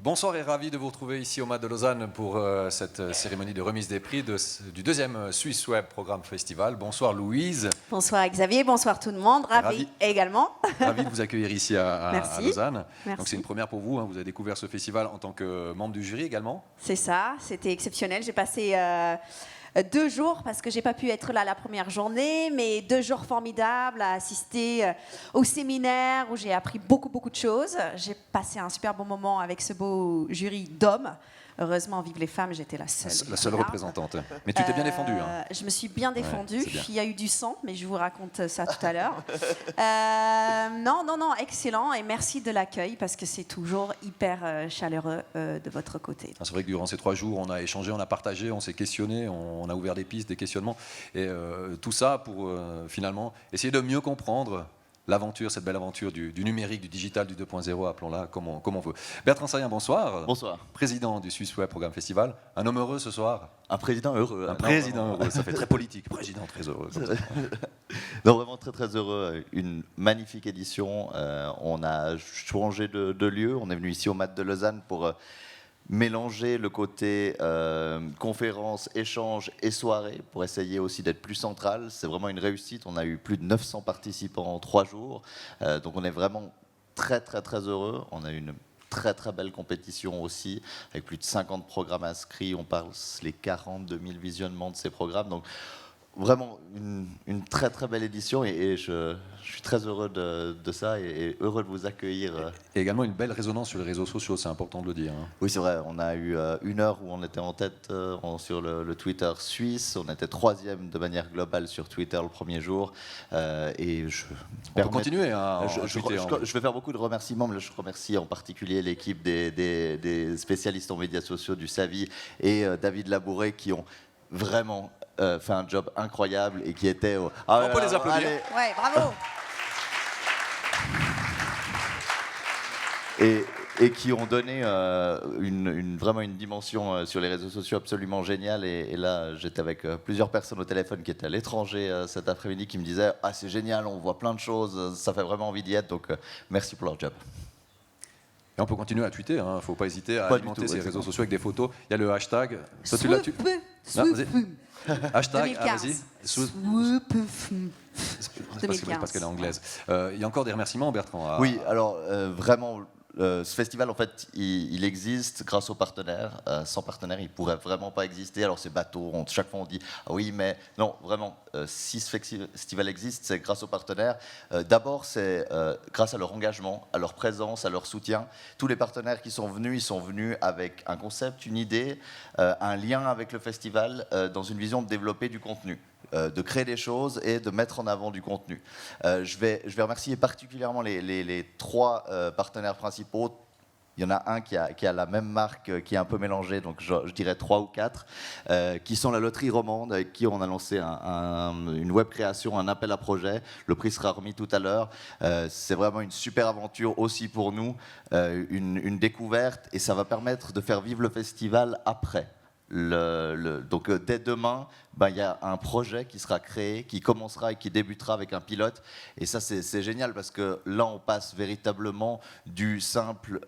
Bonsoir et ravi de vous retrouver ici au MAD de Lausanne pour cette cérémonie de remise des prix du deuxième Swiss Web Programme Festival. Bonsoir Louise. Bonsoir Xavier, bonsoir tout le monde, ravi également. Ravi de vous accueillir ici à Lausanne. Merci. Donc c'est une première pour vous, hein. Vous avez découvert ce festival en tant que membre du jury également. C'est ça, c'était exceptionnel. J'ai passé 2 jours, parce que j'ai pas pu être là la première journée, mais 2 jours formidables à assister au séminaire où j'ai appris beaucoup de choses. J'ai passé un super bon moment avec ce beau jury d'hommes. Heureusement, vive les femmes, j'étais la seule. La seule représentante. Mais tu t'es bien défendue. Hein. Je me suis bien défendue. Ouais, il y a eu du sang, mais je vous raconte ça tout à l'heure. Non, excellent. Et merci de l'accueil, parce que c'est toujours hyper chaleureux de votre côté. C'est vrai que durant ces 3 jours, on a échangé, on a partagé, on s'est questionné, on a ouvert des pistes, des questionnements. Et tout ça pour finalement essayer de mieux comprendre l'aventure, cette belle aventure du numérique, du digital, du 2.0, appelons-la comme on veut. Bertrand Saillant, bonsoir. Bonsoir. Président du Swiss Web Programme Festival. Un homme heureux ce soir. Un président heureux. Un président heureux, ça fait très politique. Président très heureux. Non, vraiment très heureux. Une magnifique édition. On a changé de lieu. On est venu ici au MAD de Lausanne pour mélanger le côté conférence, échange et soirée pour essayer aussi d'être plus central. C'est vraiment une réussite. On a eu plus de 900 participants en 3 jours. Donc on est vraiment très heureux. On a eu une très belle compétition aussi, avec plus de 50 programmes inscrits. On parle les 42 000 visionnements de ces programmes. Donc vraiment une très belle édition et je suis très heureux de ça et heureux de vous accueillir. Et également une belle résonance sur les réseaux sociaux, c'est important de le dire. Hein. Oui, c'est vrai, on a eu 1 heure où on était en tête sur le Twitter suisse, on était 3e de manière globale sur Twitter le premier jour. Et on peut continuer à je vais faire beaucoup de remerciements, mais je remercie en particulier l'équipe des spécialistes en médias sociaux du SAVI et David Labouret qui ont vraiment fait un job incroyable et qui était... on peut les applaudir. Ouais, bravo. Et qui ont donné vraiment une dimension sur les réseaux sociaux absolument géniale. Et là, j'étais avec plusieurs personnes au téléphone qui étaient à l'étranger cet après-midi qui me disaient « Ah, c'est génial, on voit plein de choses, ça fait vraiment envie d'y être. » Donc, merci pour leur job. Et on peut continuer à tweeter, hein. Il ne faut pas hésiter à alimenter ces réseaux sociaux avec des photos. Il y a le hashtag. Toi, tu l'as tu Hashtag, vas-y. 2015. Parce qu'elle est anglaise. Il y a encore des remerciements, Bertrand. Oui, alors vraiment, ce festival, en fait, il existe grâce aux partenaires. Sans partenaires, il ne pourrait vraiment pas exister. Alors c'est bateau, chaque fois on dit « Ah oui, mais non, vraiment, si ce festival existe, c'est grâce aux partenaires. » D'abord, c'est grâce à leur engagement, à leur présence, à leur soutien. Tous les partenaires qui sont venus, ils sont venus avec un concept, une idée, un lien avec le festival, dans une vision de développer du contenu. De créer des choses et de mettre en avant du contenu. Je vais remercier particulièrement les 3 partenaires principaux. Il y en a un qui a la même marque, qui est un peu mélangé, donc je dirais 3 ou 4, qui sont la Loterie Romande, avec qui on a lancé une web création, un appel à projet. Le prix sera remis tout à l'heure. C'est vraiment une super aventure aussi pour nous, une découverte, et ça va permettre de faire vivre le festival après. Donc dès demain, il y a un projet qui sera créé, qui commencera et qui débutera avec un pilote. Et ça, c'est génial parce que là, on passe véritablement du simple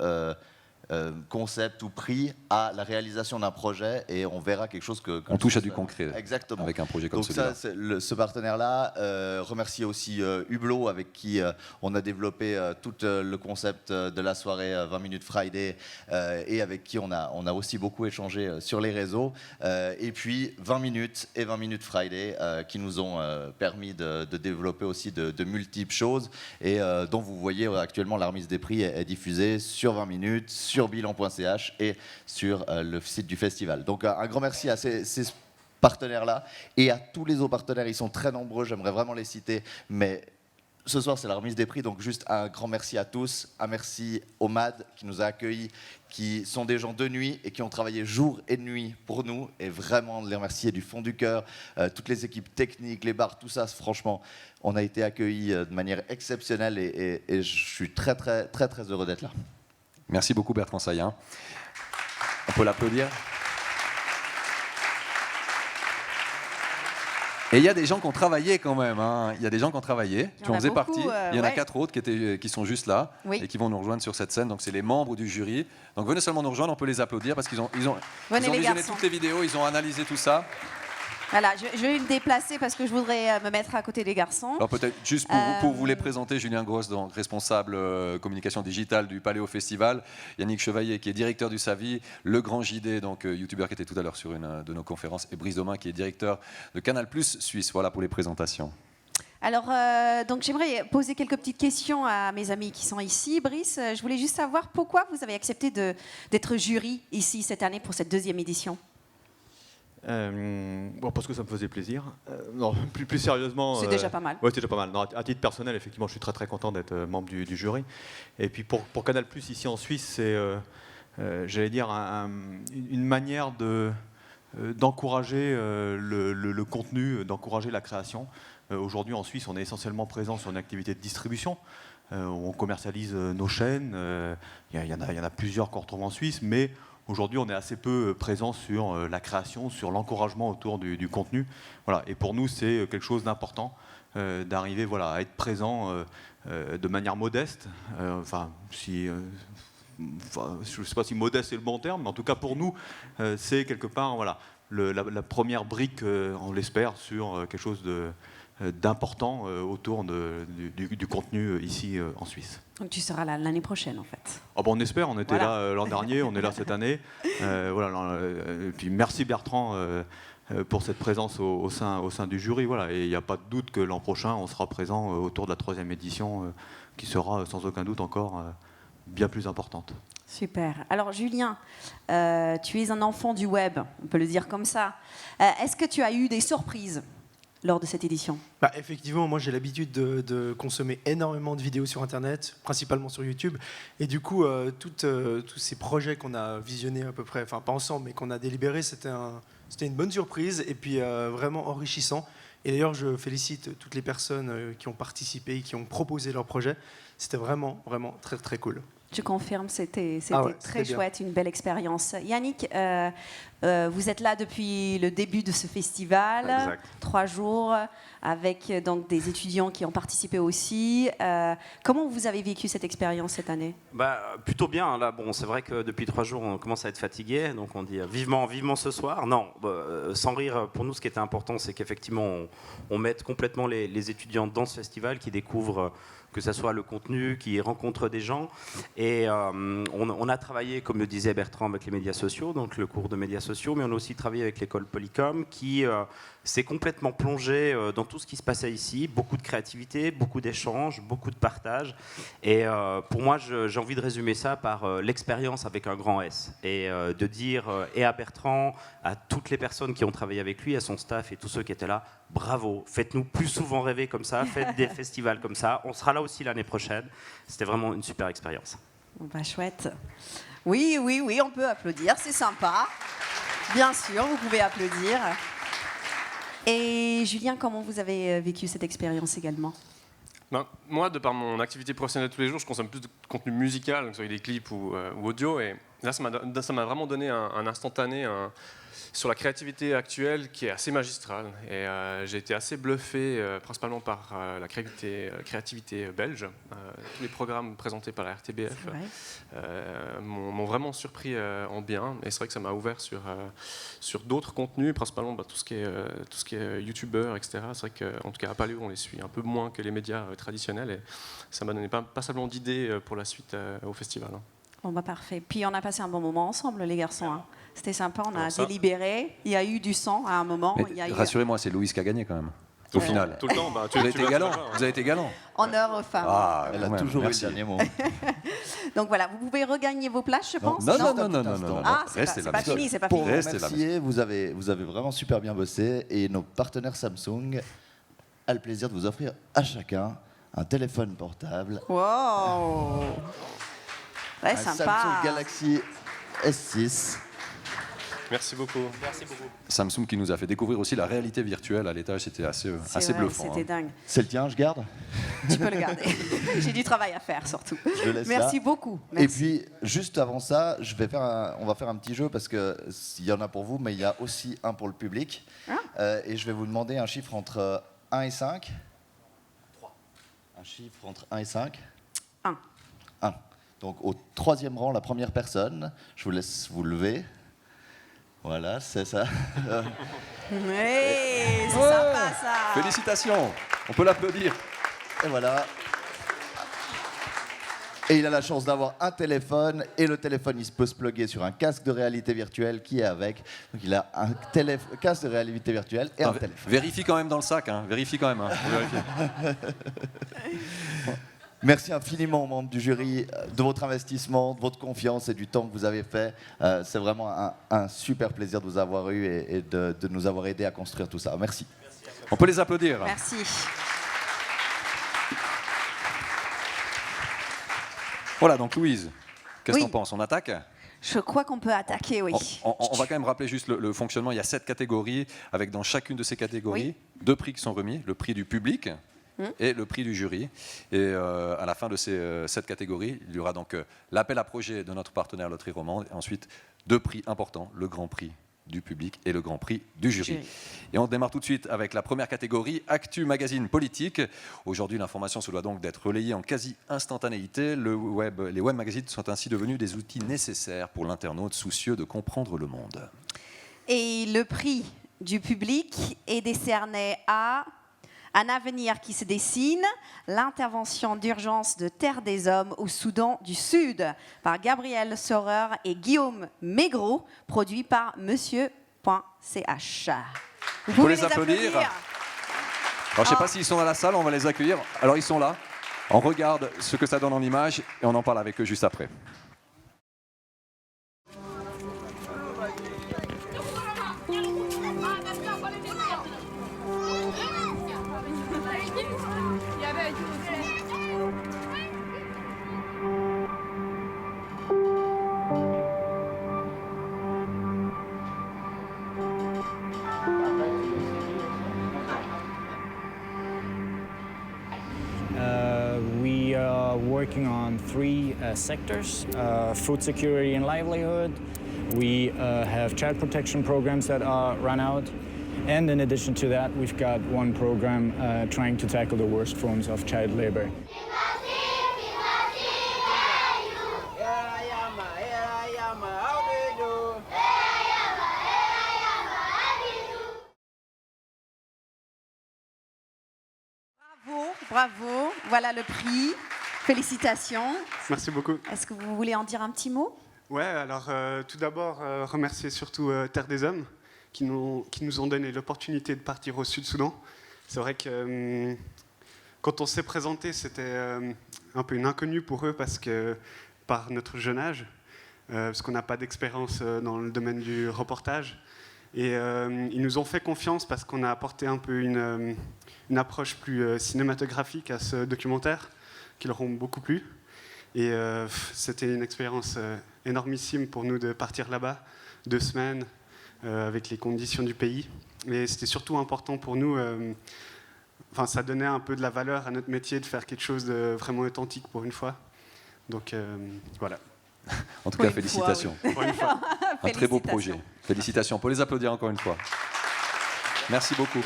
concept ou prix à la réalisation d'un projet et on verra quelque chose que on touche à du concret. Exactement. Avec un projet comme celui-là. Donc ça, ce partenaire-là, remercier aussi Hublot avec qui on a développé tout le concept de la soirée 20 minutes Friday et avec qui on a aussi beaucoup échangé sur les réseaux. Et puis 20 minutes et 20 minutes Friday qui nous ont permis de développer aussi de multiples choses et dont vous voyez actuellement la remise des prix est diffusée sur 20 minutes, sur bilan.ch et sur le site du festival. Donc un grand merci à ces partenaires-là et à tous les autres partenaires. Ils sont très nombreux, j'aimerais vraiment les citer, mais ce soir c'est la remise des prix, donc juste un grand merci à tous. Un merci au MAD qui nous a accueillis, qui sont des gens de nuit et qui ont travaillé jour et nuit pour nous, et vraiment les remercier du fond du cœur, toutes les équipes techniques, les bars, tout ça, franchement, on a été accueillis de manière exceptionnelle et je suis très heureux d'être là. Merci beaucoup Bertrand Saillant. On peut l'applaudir. Et il y a des gens qui ont travaillé quand même. Hein. Il y a des gens qui ont travaillé, Il y qui en en a faisaient beaucoup, partie. Il y en a ouais. 4 autres qui sont juste là Oui. et qui vont nous rejoindre sur cette scène. Donc c'est les membres du jury. Donc venez seulement nous rejoindre, on peut les applaudir parce qu'ils ont Venez, les visionné garçons. toutes les vidéos, ils ont analysé tout ça. Voilà, je vais me déplacer parce que je voudrais me mettre à côté des garçons. Alors peut-être juste pour vous les présenter, Julien Gross, donc responsable communication digitale du Paléo Festival, Yannick Chevalier qui est directeur du Savi, Le Grand JD, donc youtubeur qui était tout à l'heure sur une de nos conférences, et Brice Domain qui est directeur de Canal+ Suisse. Voilà pour les présentations. Alors, donc j'aimerais poser quelques petites questions à mes amis qui sont ici. Brice, je voulais juste savoir pourquoi vous avez accepté d'être jury ici cette année pour cette 2e édition. Bon, parce que ça me faisait plaisir. Non, plus sérieusement. C'est déjà pas mal. Oui, c'est déjà pas mal. Non, à titre personnel, effectivement, je suis très content d'être membre du jury. Et puis pour Canal+ ici en Suisse, c'est, j'allais dire, une manière d'encourager le contenu, d'encourager la création. Aujourd'hui, en Suisse, on est essentiellement présent sur une activité de distribution. On commercialise nos chaînes. Il y en a plusieurs qu'on retrouve en Suisse, mais aujourd'hui, on est assez peu présent sur la création, sur l'encouragement autour du contenu. Voilà. Et pour nous, c'est quelque chose d'important d'arriver à être présent de manière modeste. Je ne sais pas si modeste est le bon terme, mais en tout cas pour nous, c'est quelque part la première brique, on l'espère, sur quelque chose d'important autour du contenu ici en Suisse. Donc tu seras là l'année prochaine en fait. Oh on espère, on était Voilà. là l'an dernier, on est là cette année. Et puis merci Bertrand pour cette présence au sein du jury. Voilà. Et il n'y a pas de doute que l'an prochain, on sera présent autour de la 3e édition qui sera sans aucun doute encore bien plus importante. Super. Alors Julien, tu es un enfant du web, on peut le dire comme ça. Est-ce que tu as eu des surprises lors de cette édition? Effectivement, moi j'ai l'habitude de consommer énormément de vidéos sur Internet, principalement sur YouTube. Et du coup, tous ces projets qu'on a visionnés à peu près, enfin pas ensemble, mais qu'on a délibérés, c'était une bonne surprise et puis vraiment enrichissant. Et d'ailleurs, je félicite toutes les personnes qui ont participé, qui ont proposé leur projet. C'était vraiment très cool. Je confirme, c'était ouais, très c'était chouette, une belle expérience. Yannick, vous êtes là depuis le début de ce festival, Exact. 3 jours, avec donc des étudiants qui ont participé aussi. Comment vous avez vécu cette expérience cette année? Plutôt bien. Là, bon, c'est vrai que depuis 3 jours, on commence à être fatigué, donc on dit vivement ce soir. Non, sans rire, pour nous, ce qui était important, c'est qu'effectivement, on mette complètement les étudiants dans ce festival, qui découvrent que ce soit le contenu, qui rencontre des gens. Et on a travaillé, comme le disait Bertrand, avec les médias sociaux, donc le cours de médias sociaux, mais on a aussi travaillé avec l'école Polycom, qui s'est complètement plongée dans tout ce qui se passait ici. Beaucoup de créativité, beaucoup d'échanges, beaucoup de partage. Et pour moi, j'ai envie de résumer ça par l'expérience avec un grand S. Et de dire, et à Bertrand, à toutes les personnes qui ont travaillé avec lui, à son staff et tous ceux qui étaient là, bravo, faites-nous plus souvent rêver comme ça, faites des festivals comme ça. On sera là aussi l'année prochaine. C'était vraiment une super expérience. Chouette. Oui, on peut applaudir, c'est sympa. Bien sûr, vous pouvez applaudir. Et Julien, comment vous avez vécu cette expérience également? Moi, de par mon activité professionnelle tous les jours, je consomme plus de contenu musical, donc soit des clips ou audio. Et là, ça m'a vraiment donné un instantané sur la créativité actuelle qui est assez magistrale. Et j'ai été assez bluffé, principalement par la créativité belge. Tous les programmes présentés par la RTBF m'ont vraiment surpris en bien. Et c'est vrai que ça m'a ouvert sur d'autres contenus, principalement tout ce qui est youtubeur, etc. C'est vrai qu'en tout cas à Paléo, on les suit un peu moins que les médias traditionnels. Et ça m'a donné pas seulement d'idées pour la suite au festival. Bon, parfait. Puis on a passé un bon moment ensemble, les garçons. Hein. C'était sympa, on a ça. délibéré. Il y a eu du sang à un moment. Rassurez-moi, c'est Louise qui a gagné quand même. Au final. Tout le temps, Vous avez été galant. Vous avez été galant. Honneur aux femmes. Ah, Elle a quand même, toujours eu le merci. dernier mot. Donc voilà, vous pouvez regagner vos places, je pense. Non. Ah, c'est Restez pas là. fini, c'est pas Pour fini. vous Restez là, remercier, vous avez vraiment super bien bossé et nos partenaires Samsung a le plaisir de vous offrir à chacun un téléphone portable, Wow. Ouais, un sympa. Samsung Galaxy S6. Merci beaucoup. Samsung qui nous a fait découvrir aussi la réalité virtuelle à l'étage, c'était assez C'est vrai, bluffant. C'était dingue. C'est le tien, je garde. Tu peux le garder. J'ai du travail à faire surtout. Je le laisse Merci là. beaucoup. Et Merci. puis, juste avant ça, on va faire un petit jeu parce qu'il y en a pour vous, mais il y a aussi un pour le public. Et je vais vous demander un chiffre entre 1 et 5. 3. Un chiffre entre 1 et 5. 1. 1. Donc, au 3e rang, la première personne. Je vous laisse vous lever. Voilà, c'est ça. Hey, c'est sympa ça. Félicitations, on peut l'applaudir. Et voilà. Et il a la chance d'avoir un téléphone, et le téléphone, il peut se plugger sur un casque de réalité virtuelle qui est avec. Donc il a un casque de réalité virtuelle et un téléphone. Vérifie quand même dans le sac, hein. Vérifie quand même. Hein. Faut vérifier. Merci infiniment aux membres du jury de votre investissement, de votre confiance et du temps que vous avez fait. C'est vraiment un super plaisir de vous avoir eu et de nous avoir aidés à construire tout ça. Merci. On peut les applaudir. Merci. Voilà, donc Louise, qu'est-ce Oui. qu'on pense? On attaque? Je crois qu'on peut attaquer, oui. On va quand même rappeler juste le fonctionnement. Il y a 7 catégories, avec dans chacune de ces catégories 2 prix qui sont remis, le prix du public et le prix du jury. Et à la fin de ces 7 catégories, il y aura donc l'appel à projet de notre partenaire Loterie Romande, et ensuite 2 prix importants, le grand prix du public et le grand prix du jury. Et on démarre tout de suite avec la première catégorie, Actu Magazine Politique. Aujourd'hui, l'information se doit donc d'être relayée en quasi-instantanéité. Les web magazines sont ainsi devenus des outils nécessaires pour l'internaute soucieux de comprendre le monde. Et le prix du public est décerné à Un avenir qui se dessine, l'intervention d'urgence de Terre des Hommes au Soudan du Sud, par Gabriel Saurer et Guillaume Maigreau, produit par Monsieur.ch. Vous faut pouvez les applaudir. Alors, je ne sais pas s'ils sont dans la salle, on va les accueillir. Alors, ils sont là. On regarde ce que ça donne en image et on en parle avec eux juste après. We are working on 3 sectors, food security and livelihood. We have child protection programs that are run out. And in addition to that, we've got one program trying to tackle the worst forms of child labor. Bravo, voilà le prix. Félicitations. Merci beaucoup. Est-ce que vous voulez en dire un petit mot? Ouais, alors tout d'abord, remercier surtout Terre des Hommes qui nous ont donné l'opportunité de partir au Sud-Soudan. C'est vrai que quand on s'est présenté, c'était un peu une inconnue pour eux parce que, par notre jeune âge, parce qu'on n'a pas d'expérience dans le domaine du reportage. Et ils nous ont fait confiance parce qu'on a apporté un peu une approche plus cinématographique à ce documentaire, qui leur ont beaucoup plu. Et c'était une expérience énormissime pour nous de partir là-bas, 2 semaines, avec les conditions du pays. Et c'était surtout important pour nous, ça donnait un peu de la valeur à notre métier de faire quelque chose de vraiment authentique pour une fois. Donc voilà. En tout cas, félicitations. Pour une fois. Un très beau projet. Félicitations. On peut les applaudir encore une fois. Merci beaucoup.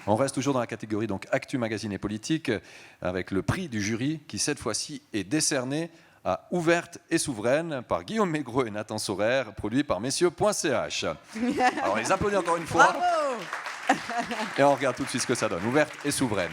On reste toujours dans la catégorie donc Actu Magazine et Politique, avec le prix du jury qui, cette fois-ci, est décerné à Ouverte et Souveraine par Guillaume Maigreau et Nathan Saurer, produit par messieurs.ch. Alors, on les applaudit encore une fois. Bravo. Et on regarde tout de suite ce que ça donne. Ouverte et Souveraine.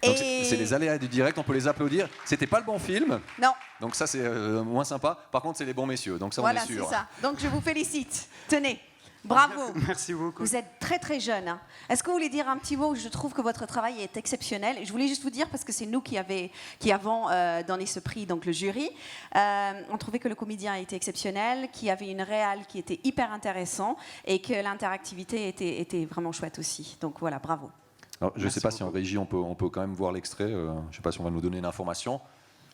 Donc c'est les aléas du direct, on peut les applaudir. C'était pas le bon film, Non, donc ça c'est moins sympa. Par contre, c'est les bons messieurs, donc ça voilà, on est c'est sûr. ça. Donc je vous félicite. Tenez, bravo. Merci beaucoup. Vous êtes très très jeune. Hein. Est-ce que vous voulez dire un petit mot? Je trouve que votre travail est exceptionnel. Je voulais juste vous dire, parce que c'est nous qui avons donné ce prix, donc le jury, on trouvait que le comédien était exceptionnel, qu'il y avait une réal qui était hyper intéressant et que l'interactivité était vraiment chouette aussi. Donc voilà, bravo. Alors, je ne sais pas si en régie on peut quand même voir l'extrait. Je ne sais pas si on va nous donner une information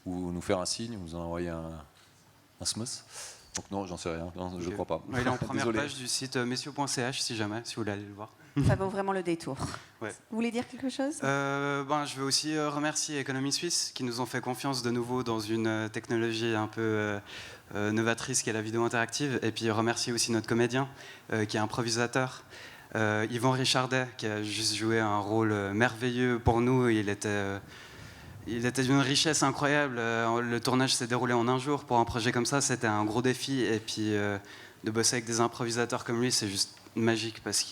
ou nous faire un signe, ou nous en envoyer un smooth. Donc non, j'en sais rien, non, je ne crois pas. Ouais, il est en première Désolé. page du site messieurs.ch si jamais, si vous voulez aller le voir. Ça vaut vraiment le détour. Ouais. Vous voulez dire quelque chose? Je veux aussi remercier Économie Suisse qui nous ont fait confiance de nouveau dans une technologie un peu novatrice qui est la vidéo interactive. Et puis remercier aussi notre comédien qui est improvisateur. Yvan Richardet qui a juste joué un rôle merveilleux pour nous. Il était d'une richesse incroyable. Le tournage s'est déroulé en un jour. Pour un projet comme ça, c'était un gros défi. Et puis de bosser avec des improvisateurs comme lui, c'est juste magique parce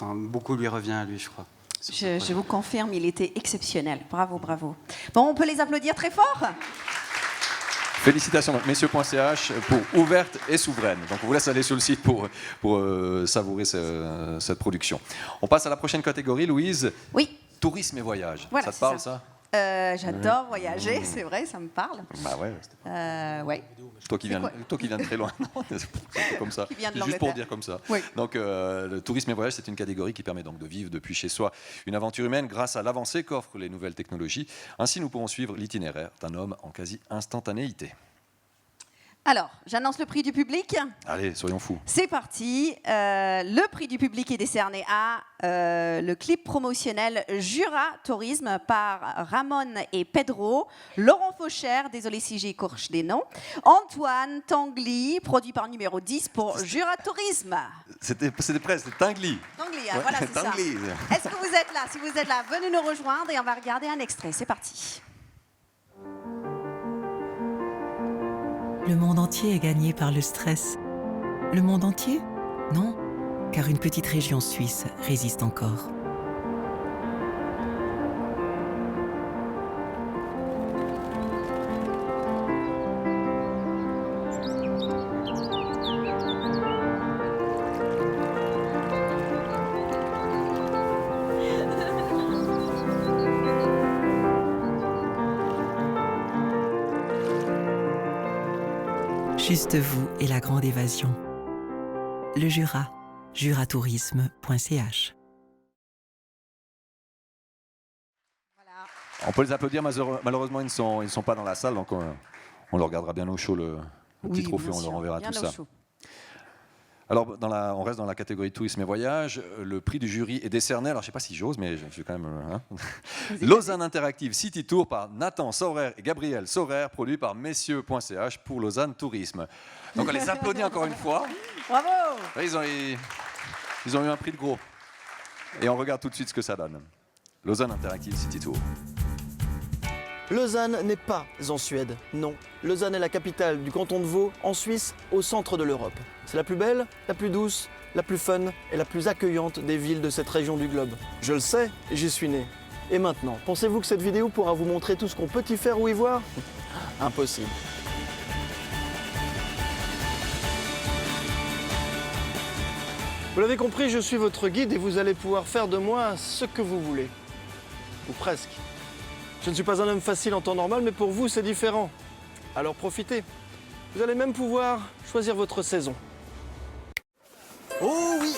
beaucoup lui revient à lui, je crois. Je vous confirme, il était exceptionnel. Bravo, bravo. Bon, on peut les applaudir très fort? Félicitations, donc, messieurs.ch pour Ouverte et Souveraine. Donc on vous laisse aller sur le site pour savourer cette production. On passe à la prochaine catégorie, Louise. Oui. Tourisme et voyage. Voilà, ça te c'est parle, ça. ça J'adore voyager, c'est vrai, ça me parle. Bah ouais. Ouais. Toi qui viens de très loin, non, c'est comme ça. Qui vient de C'est juste pour l'Angleterre. dire comme ça. Oui. Donc le tourisme et voyage, c'est une catégorie qui permet donc de vivre depuis chez soi une aventure humaine grâce à l'avancée qu'offrent les nouvelles technologies. Ainsi, nous pourrons suivre l'itinéraire d'un homme en quasi-instantanéité. Alors, j'annonce le prix du public. Allez, soyons fous. C'est parti. Le prix du public est décerné à le clip promotionnel Jura Tourisme par Ramon et Pedro, Laurent Fauchère, désolé si j'écorche des noms, Antoine Tangli, produit par numéro 10 pour Jura Tourisme. C'était presque, c'était Tingly. Tangli, hein, Ouais, voilà, c'est ça. Tangli. Est-ce que vous êtes là? Si vous êtes là, venez nous rejoindre et on va regarder un extrait. C'est parti. Le monde entier est gagné par le stress. Le monde entier? Non, car une petite région suisse résiste encore. Juste vous et la grande évasion. Le Jura, juratourisme.ch. On peut les applaudir, malheureusement ils ne sont pas dans la salle, donc on leur regardera bien au chaud le petit trophée, on leur enverra tout ça. Alors, on reste dans la catégorie tourisme et voyage. Le prix du jury est décerné, alors je ne sais pas si j'ose, mais je vais quand même... Lausanne Interactive City Tour par Nathan Saurer et Gabriel Saurer, produit par messieurs.ch pour Lausanne Tourisme. Donc on les applaudit encore une fois. Bravo! Ils ont eu un prix de gros. Et on regarde tout de suite ce que ça donne. Lausanne Interactive City Tour. Lausanne n'est pas en Suède, non. Lausanne est la capitale du canton de Vaud, en Suisse, au centre de l'Europe. C'est la plus belle, la plus douce, la plus fun et la plus accueillante des villes de cette région du globe. Je le sais, j'y suis né. Et maintenant, pensez-vous que cette vidéo pourra vous montrer tout ce qu'on peut y faire ou y voir? Impossible. Vous l'avez compris, je suis votre guide et vous allez pouvoir faire de moi ce que vous voulez. Ou presque. Je ne suis pas un homme facile en temps normal, mais pour vous, c'est différent. Alors profitez. Vous allez même pouvoir choisir votre saison. Oh oui!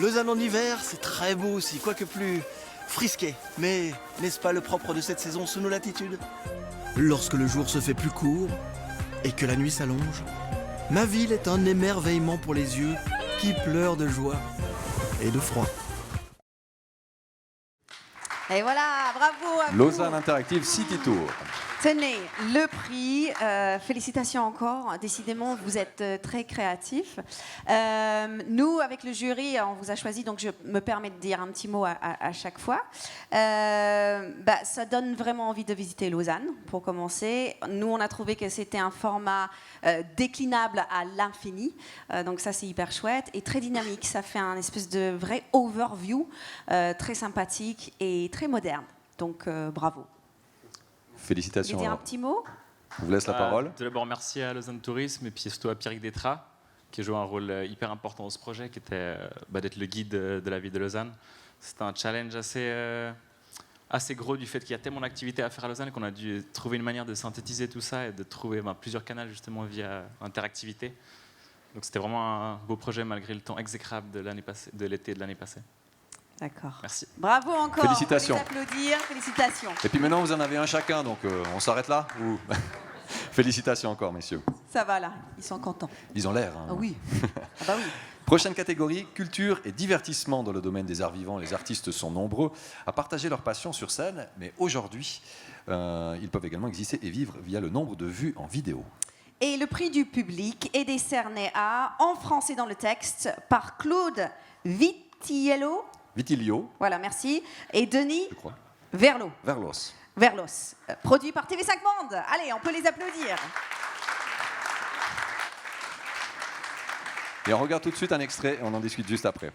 Lausanne en hiver, c'est très beau aussi, quoique plus frisqué. Mais n'est-ce pas le propre de cette saison sous nos latitudes? Lorsque le jour se fait plus court et que la nuit s'allonge, ma ville est un émerveillement pour les yeux qui pleurent de joie et de froid. Et voilà, bravo à vous. Lausanne Interactive City Tour. Tenez, le prix, félicitations encore, décidément vous êtes très créatifs. Nous, avec le jury, on vous a choisi, donc je me permets de dire un petit mot à chaque fois. Ça donne vraiment envie de visiter Lausanne, pour commencer. Nous, on a trouvé que c'était un format déclinable à l'infini, donc ça c'est hyper chouette, et très dynamique, ça fait un espèce de vrai overview, très sympathique et très moderne. Donc bravo. Vous Félicitations. voulez dire un petit mot? Je vous laisse la parole. Tout d'abord, merci à Lausanne Tourisme et puis surtout à Pierrick Détra, qui a joué un rôle hyper important dans ce projet, qui était d'être le guide de la ville de Lausanne. C'était un challenge assez gros du fait qu'il y a tellement d'activités à faire à Lausanne qu'on a dû trouver une manière de synthétiser tout ça et de trouver plusieurs canaux justement via interactivité. Donc c'était vraiment un beau projet malgré le temps exécrable de l'été de l'année passée. D'accord. Merci. Bravo encore. Félicitations. On peut les applaudir. Félicitations. Et puis maintenant, vous en avez un chacun, donc on s'arrête là ou... Félicitations encore, messieurs. Ça va là, ils sont contents. Ils ont l'air. Hein. Ah oui. Ah bah oui. Prochaine catégorie, culture et divertissement. Dans le domaine des arts vivants, les artistes sont nombreux à partager leur passion sur scène, mais aujourd'hui, ils peuvent également exister et vivre via le nombre de vues en vidéo. Et le prix du public est décerné à, en français dans le texte, par Claude Vitillo. Voilà, merci. Et Denis Verlos. Produit par TV5 Monde. Allez, on peut les applaudir. Et on regarde tout de suite un extrait et on en discute juste après.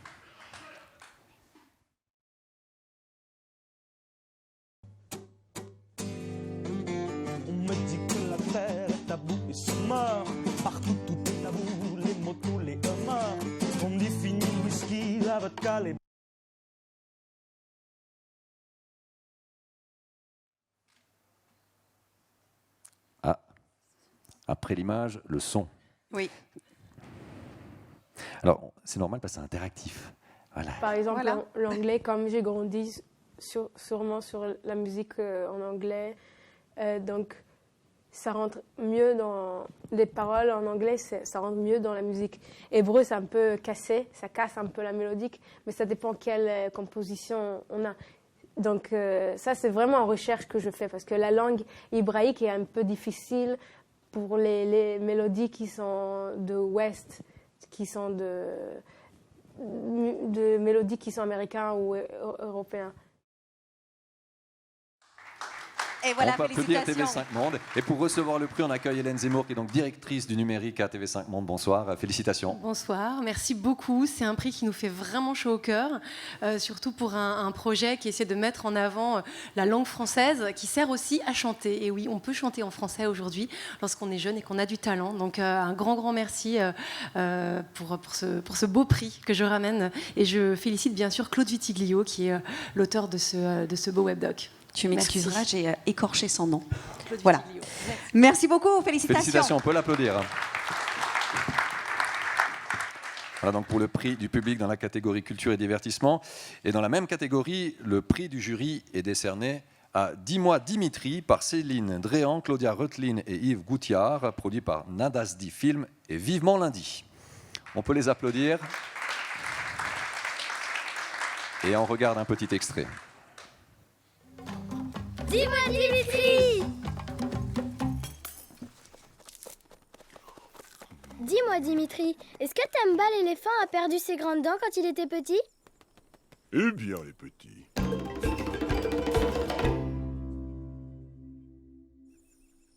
On me dit que la terre est tabou et sommaire. Partout tout est tabou, les motos, les homards. On me dit fini le whisky, la vodka, les... Ah, après l'image, le son. Oui. Alors, c'est normal parce que c'est interactif. Voilà. Par exemple, l'anglais, comme j'ai grandi sûrement sur la musique en anglais, donc ça rentre mieux dans les paroles en anglais, ça rentre mieux dans la musique. Hébreu, c'est un peu cassé, ça casse un peu la mélodique, mais ça dépend quelle composition on a. Donc ça, c'est vraiment en recherche que je fais, parce que la langue hébraïque est un peu difficile pour les mélodies qui sont de Ouest, qui sont de mélodies qui sont américains ou européens. Et voilà, on peut applaudir félicitations. TV5 Monde. Et pour recevoir le prix, on accueille Hélène Zemmour, qui est donc directrice du numérique à TV5 Monde. Bonsoir, félicitations. Bonsoir, merci beaucoup. C'est un prix qui nous fait vraiment chaud au cœur, surtout pour un projet qui essaie de mettre en avant la langue française, qui sert aussi à chanter. Et oui, on peut chanter en français aujourd'hui lorsqu'on est jeune et qu'on a du talent. Donc un grand merci pour ce beau prix que je ramène. Et je félicite bien sûr Claude Vitiglio, qui est l'auteur de ce beau webdoc. Tu m'excuseras, j'ai écorché son nom. Voilà. Merci beaucoup, félicitations. Félicitations, on peut l'applaudir. Voilà donc pour le prix du public dans la catégorie culture et divertissement. Et dans la même catégorie, le prix du jury est décerné à Dis-moi Dimitri par Céline Dréan, Claudia Reutlin et Yves Goutiard, produit par Nadasdi Film et Vivement Lundi. On peut les applaudir. Et on regarde un petit extrait. Dis-moi Dimitri! Dis-moi Dimitri, est-ce que Temba l'éléphant a perdu ses grandes dents quand il était petit? Eh bien les petits.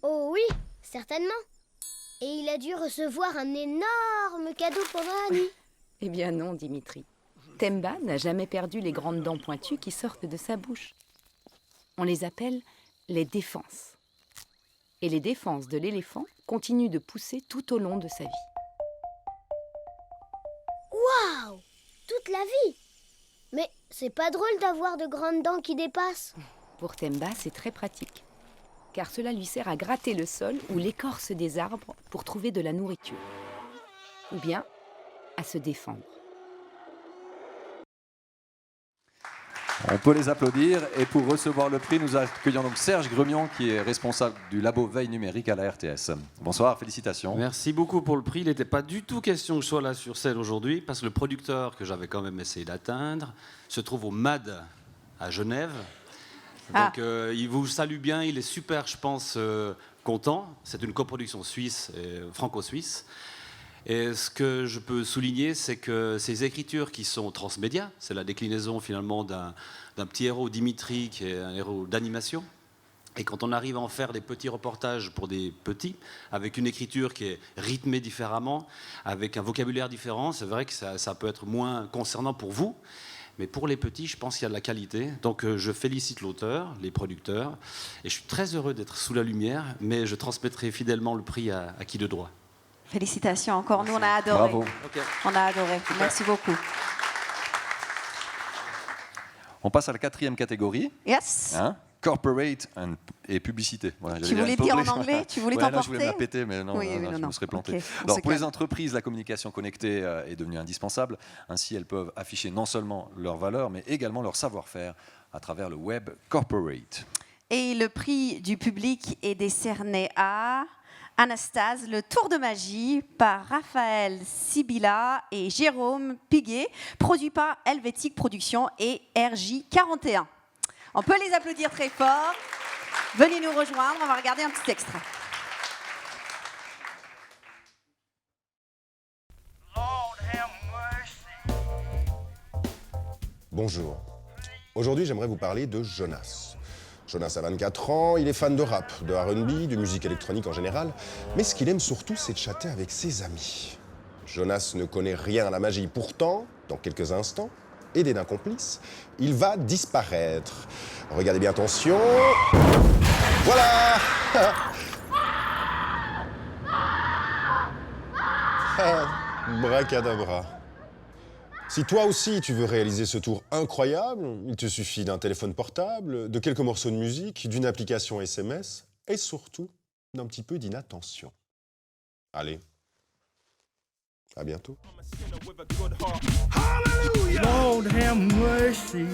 Oh oui, certainement. Et il a dû recevoir un énorme cadeau pendant la nuit. Eh bien non, Dimitri. Temba n'a jamais perdu les grandes dents pointues qui sortent de sa bouche. On les appelle les défenses. Et les défenses de l'éléphant continuent de pousser tout au long de sa vie. Waouh! Toute la vie! Mais c'est pas drôle d'avoir de grandes dents qui dépassent. Pour Temba, c'est très pratique, car cela lui sert à gratter le sol ou l'écorce des arbres pour trouver de la nourriture, ou bien à se défendre. On peut les applaudir. Et pour recevoir le prix, nous accueillons donc Serge Gremion, qui est responsable du labo Veille Numérique à la RTS. Bonsoir, félicitations. Merci beaucoup pour le prix. Il n'était pas du tout question que je sois là sur scène aujourd'hui, parce que le producteur que j'avais quand même essayé d'atteindre se trouve au MAD à Genève. Donc il vous salue bien, il est super, je pense, content. C'est une coproduction suisse, franco-suisse. Et ce que je peux souligner, c'est que ces écritures qui sont transmédia, c'est la déclinaison finalement d'un petit héros, Dimitri, qui est un héros d'animation. Et quand on arrive à en faire des petits reportages pour des petits, avec une écriture qui est rythmée différemment, avec un vocabulaire différent, c'est vrai que ça peut être moins concernant pour vous. Mais pour les petits, je pense qu'il y a de la qualité. Donc je félicite l'auteur, les producteurs, et je suis très heureux d'être sous la lumière, mais je transmettrai fidèlement le prix à qui de droit. Félicitations encore, nous on a adoré. Bravo. Okay. On a adoré, merci beaucoup. On passe à la 4e catégorie. Yes. Corporate et publicité. Voilà, tu voulais dire en anglais? Tu voulais t'emporter? Je voulais me la péter, mais non, je me serais planté. Okay, Alors, pour les entreprises, la communication connectée est devenue indispensable. Ainsi, elles peuvent afficher non seulement leurs valeurs, mais également leur savoir-faire à travers le web corporate. Et le prix du public est décerné à Anastase, le tour de magie par Raphaël Sibilla et Jérôme Piguet, produit par Helvétique Productions et RJ41. On peut les applaudir très fort. Venez nous rejoindre, on va regarder un petit extrait. Bonjour. Aujourd'hui, j'aimerais vous parler de Jonas. Jonas a 24 ans, il est fan de rap, de R&B, de musique électronique en général, mais ce qu'il aime surtout, c'est de chatter avec ses amis. Jonas ne connaît rien à la magie. Pourtant, dans quelques instants, aidé d'un complice, il va disparaître. Regardez bien, attention. Voilà. Bracadabra. Si toi aussi tu veux réaliser ce tour incroyable, il te suffit d'un téléphone portable, de quelques morceaux de musique, d'une application SMS et surtout d'un petit peu d'inattention. Allez, à bientôt. Lord have mercy.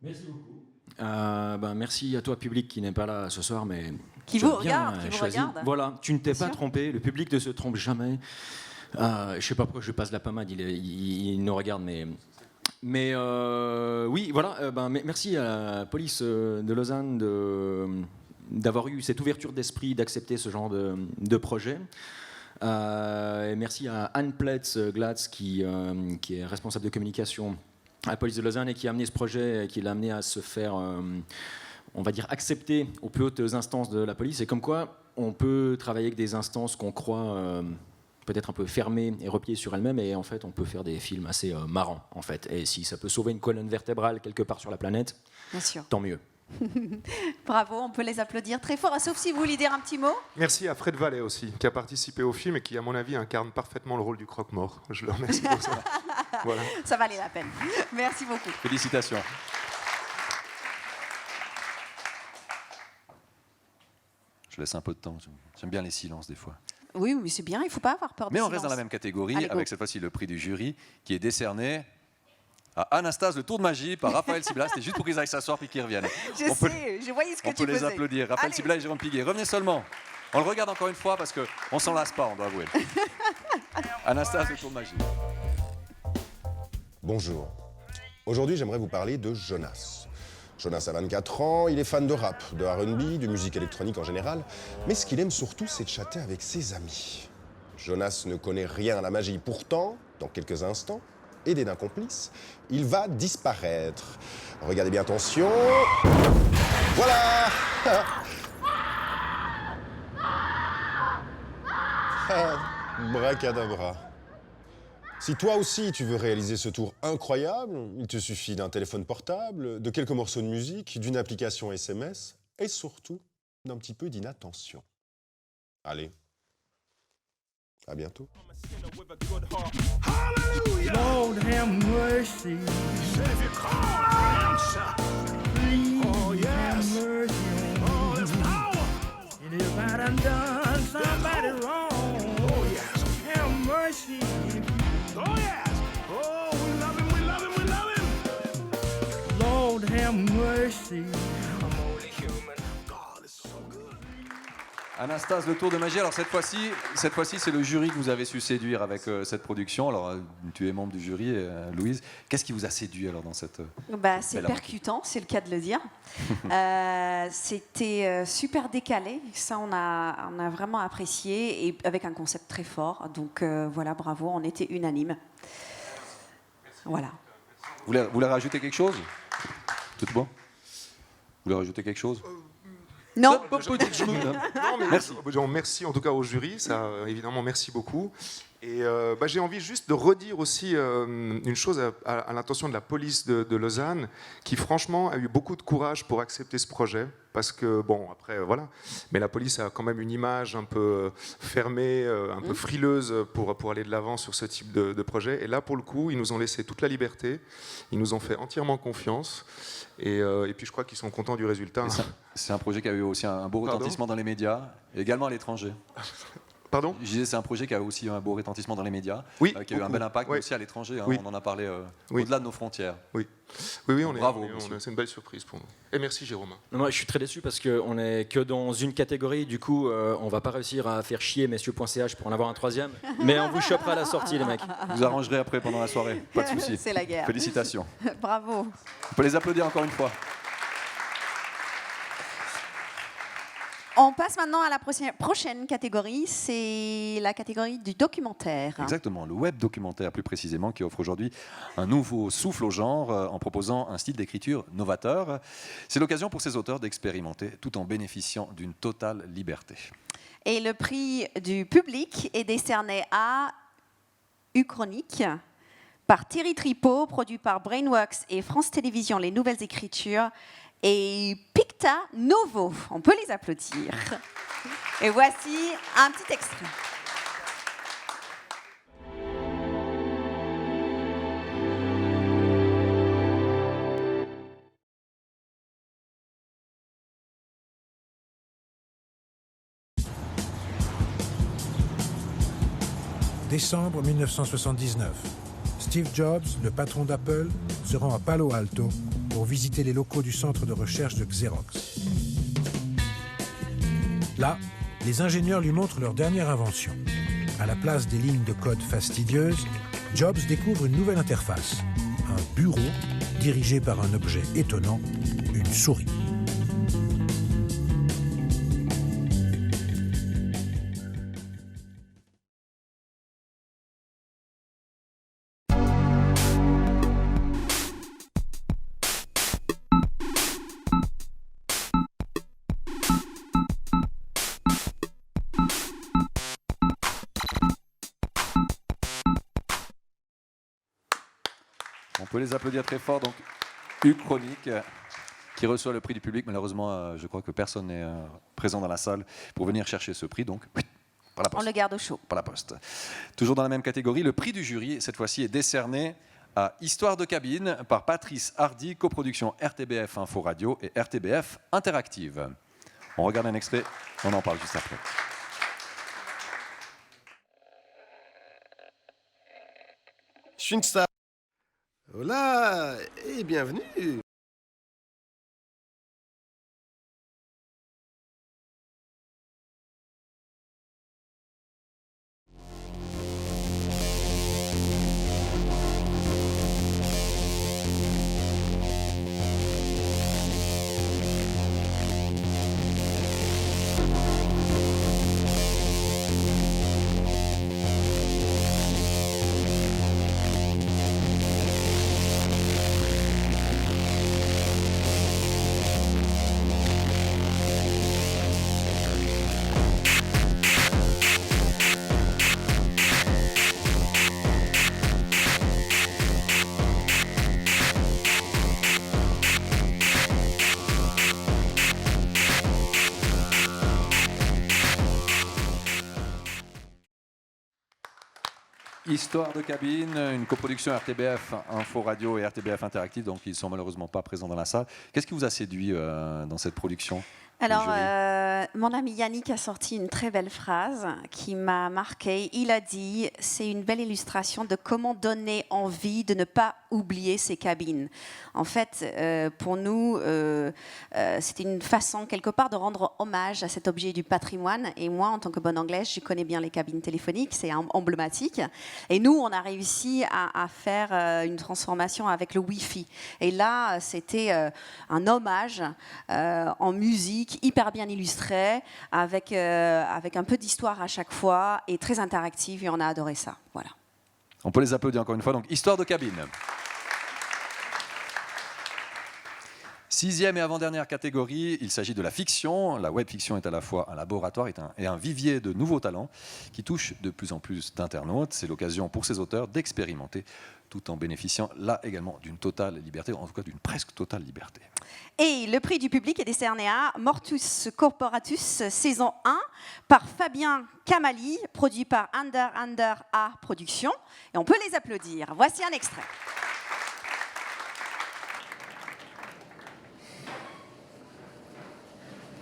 Merci beaucoup. Merci à toi, public, qui n'est pas là ce soir, mais qui tu vous as bien regarde, qui vous choisi. regarde. Voilà, tu ne t'es Bien pas sûr. trompé. Le public ne se trompe jamais. Je sais pas pourquoi je passe la pommade. Il nous regarde, mais oui, voilà. Merci à la police de Lausanne d'avoir eu cette ouverture d'esprit, d'accepter ce genre de projet. Et merci à Anne Pletz-Glatz qui est responsable de communication à la police de Lausanne et qui a amené ce projet et qui l'a amené à se faire, on va dire, accepter aux plus hautes instances de la police. Et comme quoi, on peut travailler avec des instances qu'on croit peut-être un peu fermées et repliées sur elles-mêmes, et en fait, on peut faire des films assez marrants, en fait. Et si ça peut sauver une colonne vertébrale quelque part sur la planète, Bien sûr. tant mieux. Bravo, on peut les applaudir très fort, sauf si vous voulez dire un petit mot. Merci à Fred Vallet aussi, qui a participé au film et qui, à mon avis, incarne parfaitement le rôle du croque-mort. Je le remercie pour ça. Voilà. Ça valait la peine. Merci beaucoup. Félicitations. Je laisse un peu de temps. J'aime bien les silences des fois. Oui, mais c'est bien, il ne faut pas avoir peur du Mais on silence. reste dans la même catégorie, Allez, go. avec cette fois-ci le prix du jury, qui est décerné à Anastase, le tour de magie, par Raphaël Sibilla. C'était juste pour qu'ils aillent s'asseoir et qu'ils reviennent. Je voyais ce que on tu peut les faisais. applaudir. Raphaël Allez. Sibilla et Jérôme Piguet. Revenez seulement. On le regarde encore une fois parce qu'on s'en lasse pas, on doit avouer. Anastase, le tour de magie. Bonjour. Aujourd'hui, j'aimerais vous parler de Jonas. Jonas a 24 ans, il est fan de rap, de R&B, de musique électronique en général, mais ce qu'il aime surtout, c'est de chatter avec ses amis. Jonas ne connaît rien à la magie. Pourtant, dans quelques instants, aidé d'un complice, il va disparaître. Regardez bien, attention. Voilà. Bracadabra. Si toi aussi tu veux réaliser ce tour incroyable, il te suffit d'un téléphone portable, de quelques morceaux de musique, d'une application SMS et surtout d'un petit peu d'inattention. Allez, à bientôt. Lord have mercy. Please have mercy on me. And if I done somebody wrong, have mercy. Oh yes. Oh, we love him, we love him, we love him. Lord have mercy. I'm only human. God is so good. Anastase, le tour de magie. Alors cette fois-ci, c'est le jury que vous avez su séduire avec cette production. Alors tu es membre du jury, Louise. Qu'est-ce qui vous a séduit alors dans cette C'est belle aventure? percutant, c'est le cas de le dire. C'était super décalé, ça on a vraiment apprécié, et avec un concept très fort. Donc voilà, bravo, on était unanime. Voilà. Vous voulez rajouter quelque chose? Tout bon? Vous voulez rajouter quelque chose? Non. Non, mais merci en tout cas au jury, ça évidemment merci beaucoup. Et j'ai envie juste de redire aussi une chose à l'intention de la police de Lausanne, qui franchement a eu beaucoup de courage pour accepter ce projet, parce que bon après voilà, mais la police a quand même une image un peu fermée, un peu frileuse pour aller de l'avant sur ce type de projet. Et là pour le coup, ils nous ont laissé toute la liberté, ils nous ont fait entièrement confiance. Et puis je crois qu'ils sont contents du résultat. C'est un projet qui a eu aussi un beau retentissement dans les médias, et également à l'étranger. Pardon ? Je disais, c'est un projet qui a aussi un beau retentissement dans les médias, oui, qui a eu un bel impact aussi à l'étranger. Oui. On en a parlé au-delà de nos frontières. Oui, Bravo, c'est une belle surprise pour nous. Et merci Jérôme. Moi, je suis très déçu parce qu'on n'est que dans une catégorie. Du coup, on va pas réussir à faire chier messieurs.ch pour en avoir un troisième. Mais on vous chopera à la sortie, les mecs. Vous arrangerez après pendant la soirée. Pas de souci. C'est la guerre. Félicitations. Bravo. On peut les applaudir encore une fois. On passe maintenant à la prochaine catégorie, c'est la catégorie du documentaire. Exactement, le web documentaire plus précisément, qui offre aujourd'hui un nouveau souffle au genre en proposant un style d'écriture novateur. C'est l'occasion pour ses auteurs d'expérimenter tout en bénéficiant d'une totale liberté. Et le prix du public est décerné à Uchronique par Thierry Tripot, produit par Brainworks et France Télévisions, les nouvelles écritures, et Picta Novo. On peut les applaudir. Et voici un petit extrait. Décembre 1979. Steve Jobs, le patron d'Apple, se rend à Palo Alto pour visiter les locaux du centre de recherche de Xerox. Là, les ingénieurs lui montrent leur dernière invention. À la place des lignes de code fastidieuses, Jobs découvre une nouvelle interface. Un bureau dirigé par un objet étonnant, une souris. On peut les applaudir très fort. Donc, Uchronique, qui reçoit le prix du public. Malheureusement, je crois que personne n'est présent dans la salle pour venir chercher ce prix. Donc, par la poste. On le garde au chaud. Par la poste. Toujours dans la même catégorie, le prix du jury, cette fois-ci, est décerné à Histoire de cabine par Patrice Hardy, coproduction RTBF Info Radio et RTBF Interactive. On regarde un extrait, on en parle juste après. Je suis une star. Hola et bienvenue. Histoire de cabine, une coproduction RTBF Info Radio et RTBF Interactive, donc ils ne sont malheureusement pas présents dans la salle. Qu'est-ce qui vous a séduit dans cette production ? Alors, mon ami Yannick a sorti une très belle phrase qui m'a marquée. Il a dit, c'est une belle illustration de comment donner envie de ne pas oublier ces cabines. En fait, pour nous, c'était une façon quelque part de rendre hommage à cet objet du patrimoine. Et moi, en tant que bonne anglaise, je connais bien les cabines téléphoniques, c'est emblématique. Et nous, on a réussi à faire une transformation avec le Wi-Fi. Et là, c'était un hommage en musique, hyper bien illustré, avec un peu d'histoire à chaque fois et très interactive, et on a adoré ça. Voilà. On peut les applaudir encore une fois. Donc, Histoire de cabine. 6e et avant-dernière catégorie, il s'agit de la fiction. La web-fiction est à la fois un laboratoire et un vivier de nouveaux talents qui touchent de plus en plus d'internautes. C'est l'occasion pour ces auteurs d'expérimenter tout en bénéficiant là également d'une totale liberté, en tout cas d'une presque totale liberté. Et le prix du public est décerné à Mortus Corporatus, saison 1, par Fabien Camali, produit par Under A Productions. Et on peut les applaudir. Voici un extrait.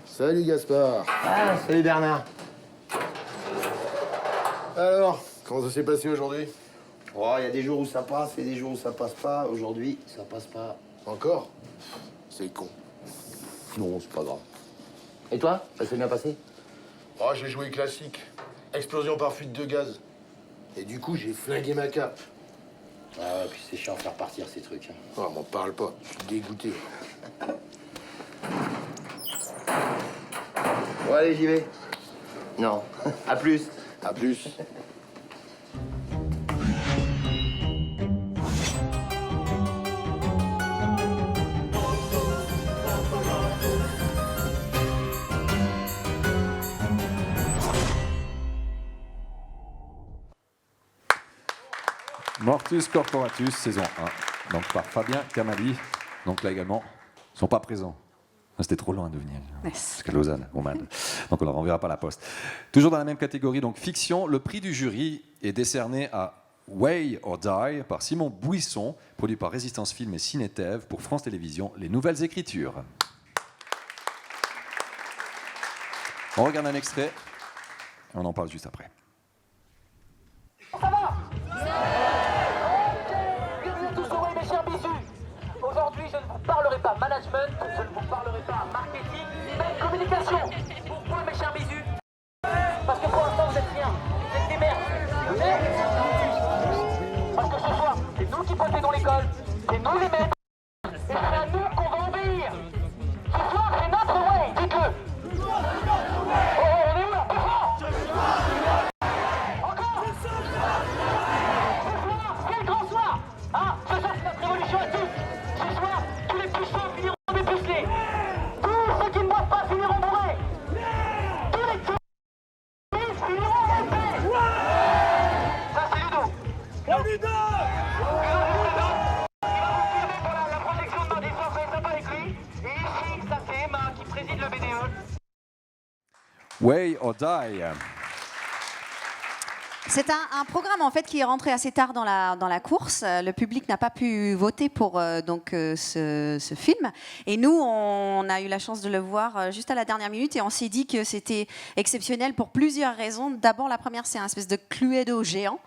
Salut Gaspard. Ah, salut Bernard. Alors, comment ça s'est passé aujourd'hui? Oh, il y a des jours où ça passe et des jours où ça passe pas. Aujourd'hui, ça passe pas. Encore? C'est con. Non, c'est pas grave. Et toi, ça s'est bien passé? Oh, j'ai joué classique. Explosion par fuite de gaz. Et du coup, j'ai flingué ma cape. Ah ouais, puis c'est chiant à faire partir ces trucs. Hein. Oh, m'en parle pas. Je suis dégoûté. Bon, allez, j'y vais. Non. À plus. À plus. Mortus Corporatus, saison 1, donc par Fabien Camali. Donc là également, ils ne sont pas présents. C'était trop loin de venir. Parce qu'à Lausanne, au MAD. Donc on ne leur enverra pas la poste. Toujours dans la même catégorie, donc fiction, le prix du jury est décerné à Way or Die par Simon Buisson, produit par Résistance Film et Cinétev pour France Télévisions, les nouvelles écritures. On regarde un extrait et on en parle juste après. Aujourd'hui, je ne vous parlerai pas management, je ne vous parlerai pas marketing, ni même communication. Pourquoi, mes chers bisous? Parce que pour l'instant, vous êtes rien. Vous êtes des merdes. Parce que ce soir, c'est nous qui pointons dans l'école, c'est nous les maîtres, et c'est à nous qu'on va obéir. Ce soir, c'est notre way, dites-le. Oh, on est où là? Encore? Ce soir, c'est le grand soir. Ah, ce soir, c'est notre révolution à tous. Ce soir, tous les puceaux finiront dépucelés. Tous ceux qui ne boivent pas finiront bourrés. Tous les touristes finiront montés. Ça, c'est Ludo. Ludo, Ludo. Il va vous filmer pour la projection de mardi soir, vous allez sympa avec lui. Et ici, ça, c'est Emma qui préside le BDE. Way or Die. C'est un programme en fait qui est rentré assez tard dans la course. Le public n'a pas pu voter pour ce film. Et nous, on a eu la chance de le voir juste à la dernière minute et on s'est dit que c'était exceptionnel pour plusieurs raisons. D'abord, la première, c'est un espèce de Cluedo géant.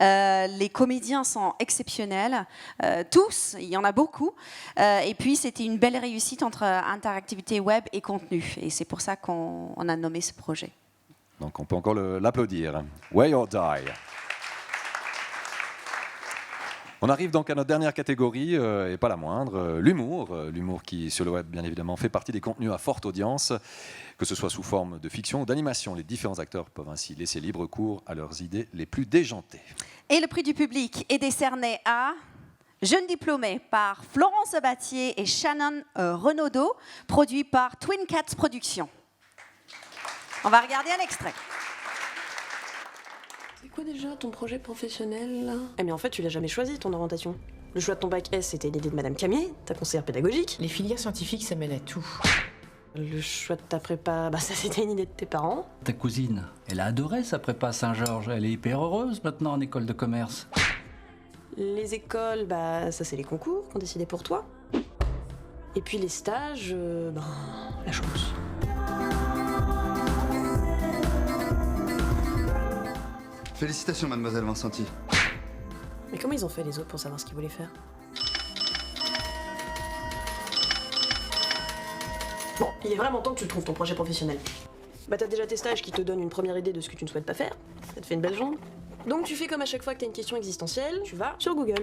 Les comédiens sont exceptionnels, tous, il y en a beaucoup. Et puis, c'était une belle réussite entre interactivité web et contenu. Et c'est pour ça qu'on a nommé ce projet. Donc on peut encore l'applaudir. Way or Die. On arrive donc à notre dernière catégorie, et pas la moindre, l'humour. L'humour qui, sur le web, bien évidemment, fait partie des contenus à forte audience, que ce soit sous forme de fiction ou d'animation. Les différents acteurs peuvent ainsi laisser libre cours à leurs idées les plus déjantées. Et le prix du public est décerné à Jeune diplômé par Florence Battier et Shannon Renaudot, produit par Twin Cats Productions. On va regarder un extrait. C'est quoi déjà ton projet professionnel là? Eh mais en fait tu l'as jamais choisi ton orientation. Le choix de ton bac S c'était l'idée de Madame Camier, ta conseillère pédagogique. Les filières scientifiques ça mène à tout. Le choix de ta prépa, bah ça c'était une idée de tes parents. Ta cousine, elle a adoré sa prépa Saint-Georges, elle est hyper heureuse maintenant en école de commerce. Les écoles, bah ça c'est les concours qu'on décidait pour toi. Et puis les stages, la chance. Félicitations, mademoiselle Vincenti. Mais comment ils ont fait les autres pour savoir ce qu'ils voulaient faire? Bon, il est vraiment temps que tu trouves ton projet professionnel. Bah t'as déjà tes stages qui te donnent une première idée de ce que tu ne souhaites pas faire. Ça te fait une belle jambe. Donc tu fais comme à chaque fois que t'as une question existentielle, tu vas sur Google.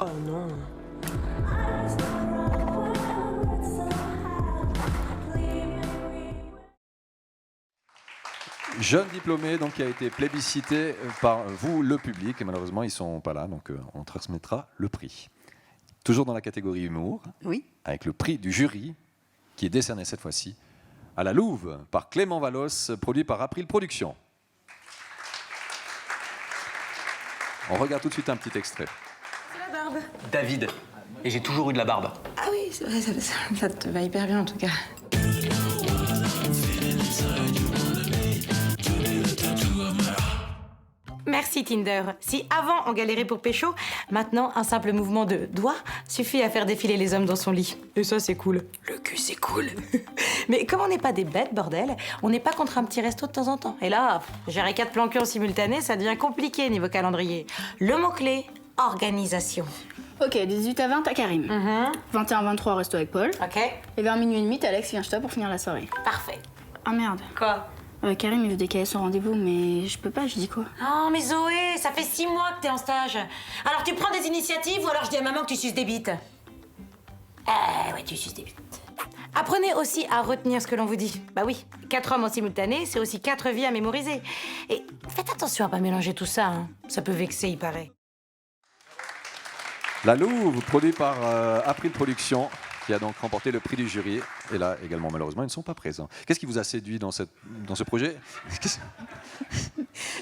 Oh non. Jeune diplômé donc, qui a été plébiscité par vous, le public. Et malheureusement, ils ne sont pas là, donc on transmettra le prix. toujours dans la catégorie humour, Oui. avec le prix du jury, qui est décerné cette fois-ci à La Louve, par Clément Vallos, produit par April Productions. On regarde tout de suite un petit extrait. C'est la barbe. David. Et j'ai toujours eu de la barbe. Ah oui, c'est vrai, ça te va hyper bien en tout cas. Merci Tinder. Si avant on galérait pour pécho, maintenant un simple mouvement de doigt suffit à faire défiler les hommes dans son lit. Et ça c'est cool. Le cul c'est cool. Mais comme on n'est pas des bêtes, bordel, on n'est pas contre un petit resto de temps en temps. Et là, gérer 4 plans cul en simultané, ça devient compliqué niveau calendrier. Le mot-clé, organisation. Ok, de 18 à 20, t'as Karim. 21-23, resto avec Paul. Ok. Et vers minuit et demi, t'as Alex qui vient chez toi pour finir la soirée. Parfait. Ah merde. Quoi? Karim, il veut décaler son rendez-vous, mais je peux pas, je dis quoi? Oh, mais Zoé, ça fait 6 mois que t'es en stage. Alors tu prends des initiatives ou alors je dis à maman que tu suces des bites? Ouais, tu suces des bites. Apprenez aussi à retenir ce que l'on vous dit. Bah oui, 4 hommes en simultané, c'est aussi 4 vies à mémoriser. Et faites attention à pas mélanger tout ça, hein. Ça peut vexer, il paraît. La Louve, produit par April Productions, qui a donc remporté le prix du jury. Et là, également, malheureusement, ils ne sont pas présents. Qu'est-ce qui vous a séduit dans ce projet?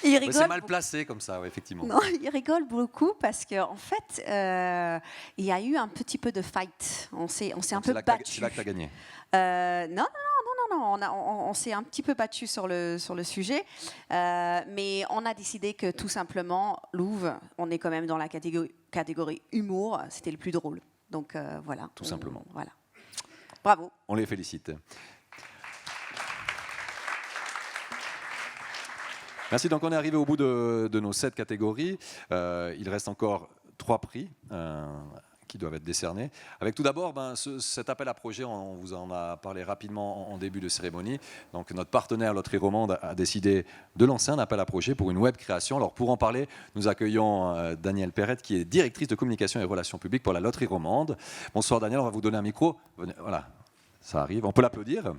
Il rigole. C'est mal placé comme ça, ouais, effectivement. Non, il rigole beaucoup parce qu'en fait, il y a eu un petit peu de fight. On s'est un peu battu. C'est là que tu as gagné. Non. On s'est un petit peu battu sur le sujet, mais on a décidé que tout simplement, Louve, on est quand même dans la catégorie humour, c'était le plus drôle. Donc voilà. Tout simplement. Voilà. Bravo. On les félicite. Merci. Donc on est arrivé au bout de nos 7 catégories. Il reste encore 3 prix qui doivent être décernés. Avec tout d'abord cet appel à projet, on vous en a parlé rapidement en début de cérémonie. Donc notre partenaire Loterie Romande a décidé de lancer un appel à projet pour une web création. Alors pour en parler, nous accueillons Danielle Perrette, qui est directrice de communication et relations publiques pour la Loterie Romande. Bonsoir Danielle, on va vous donner un micro. Voilà, ça arrive. On peut l'applaudir.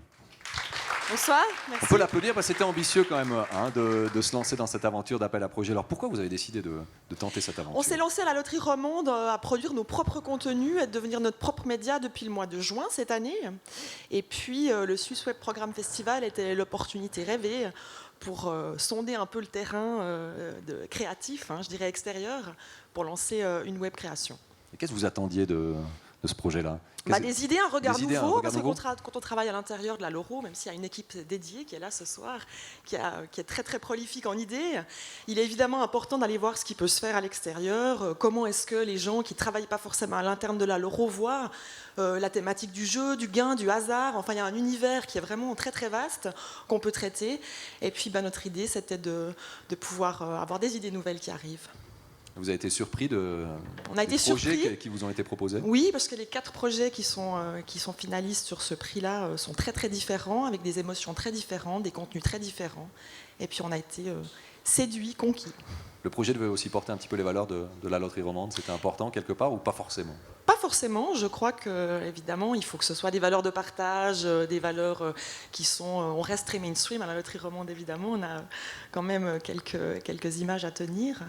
Bonsoir, merci. On peut l'applaudir parce que c'était ambitieux quand même de se lancer dans cette aventure d'appel à projet. Alors pourquoi vous avez décidé de tenter cette aventure? On s'est lancé à la Loterie Romande à produire nos propres contenus et devenir notre propre média depuis le mois de juin cette année. Et puis le Swiss Web Programme Festival était l'opportunité rêvée pour sonder un peu le terrain créatif, je dirais extérieur, pour lancer une web création. Et qu'est-ce que vous attendiez de ce projet-là? Des idées, un regard nouveau, parce que quand on travaille à l'intérieur de la Loro, même s'il y a une équipe dédiée qui est là ce soir, qui est très très prolifique en idées, il est évidemment important d'aller voir ce qui peut se faire à l'extérieur, comment est-ce que les gens qui ne travaillent pas forcément à l'interne de la Loro voient la thématique du jeu, du gain, du hasard. Enfin, il y a un univers qui est vraiment très très vaste qu'on peut traiter. Et puis notre idée, c'était de pouvoir avoir des idées nouvelles qui arrivent. Vous avez été surpris des projets qui vous ont été proposés? Oui, parce que les 4 projets qui sont finalistes sur ce prix-là sont très très différents, avec des émotions très différentes, des contenus très différents. Et puis on a été séduits, conquis. Le projet devait aussi porter un petit peu les valeurs de la Loterie Romande. C'était important quelque part ou pas forcément? Pas forcément. Je crois que évidemment, il faut que ce soit des valeurs de partage, des valeurs qui sont. On reste très mainstream à la Loterie Romande, évidemment. On a quand même quelques images à tenir.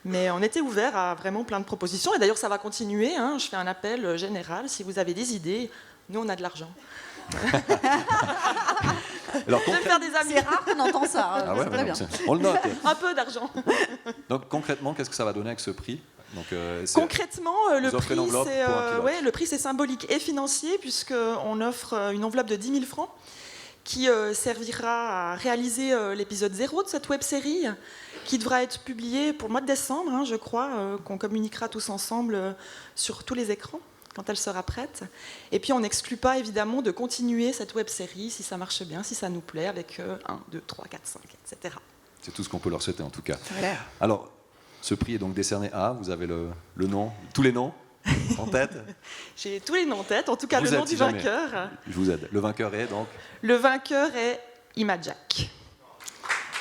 Mais on était ouvert à vraiment plein de propositions. Et d'ailleurs, ça va continuer. Je fais un appel général. Si vous avez des idées, nous, on a de l'argent. Alors, je vais faire des amis. C'est rare qu'on entend ça. Ah ouais, très bien. On le note. Un peu d'argent. Donc concrètement, qu'est-ce que ça va donner avec ce prix? Donc, concrètement, le prix c'est symbolique et financier, puisqu'on offre une enveloppe de 10 000 francs qui servira à réaliser l'épisode 0 de cette web-série, qui devra être publié pour le mois de décembre, je crois, qu'on communiquera tous ensemble sur tous les écrans quand elle sera prête. Et puis on n'exclut pas évidemment de continuer cette web-série si ça marche bien, si ça nous plaît, avec 1, 2, 3, 4, 5, etc. C'est tout ce qu'on peut leur souhaiter en tout cas. Voilà. Alors, ce prix est donc décerné à, vous avez le nom, tous les noms en tête? J'ai tous les noms en tête, en tout cas le nom du vainqueur. Je vous aide. Le vainqueur est donc? Le vainqueur est Imajak.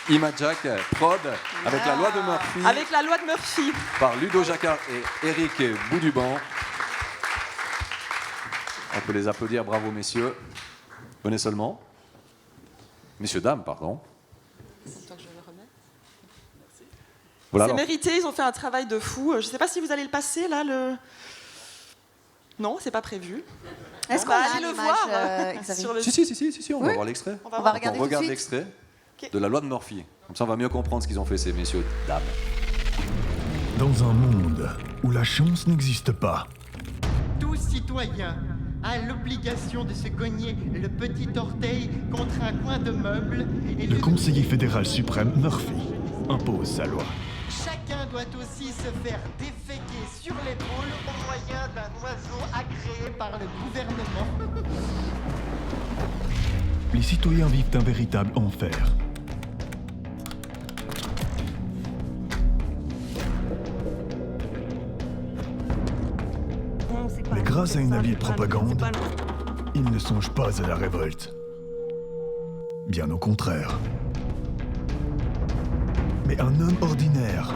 Imajak, prod, avec la loi de Murphy. Avec la loi de Murphy. Par Ludo Jacquard et Eric Bouduban. On peut les applaudir, bravo messieurs. Venez seulement. Messieurs, dames, pardon. Voilà, c'est mérité, ils ont fait un travail de fou. Je ne sais pas si vous allez le passer, là, Non, c'est pas prévu. Est-ce On qu'on va a aller le l'image, voir Xavier sur le Si, on va Oui. voir l'extrait. On va regarder On tout de regarde suite. l'extrait de la loi de Murphy. Comme ça, on va mieux comprendre ce qu'ils ont fait, ces messieurs, dames. Dans un monde où la chance n'existe pas, Tout citoyen a l'obligation de se cogner le petit orteil contre un coin de meuble et le conseiller fédéral suprême Murphy impose sa loi. chacun doit aussi se faire déféquer sur l'épaule au moyen d'un oiseau agréé par le gouvernement. Les citoyens vivent un véritable enfer. Mais grâce à une habile propagande, ils ne songent pas à la révolte. Bien au contraire. Mais un homme ordinaire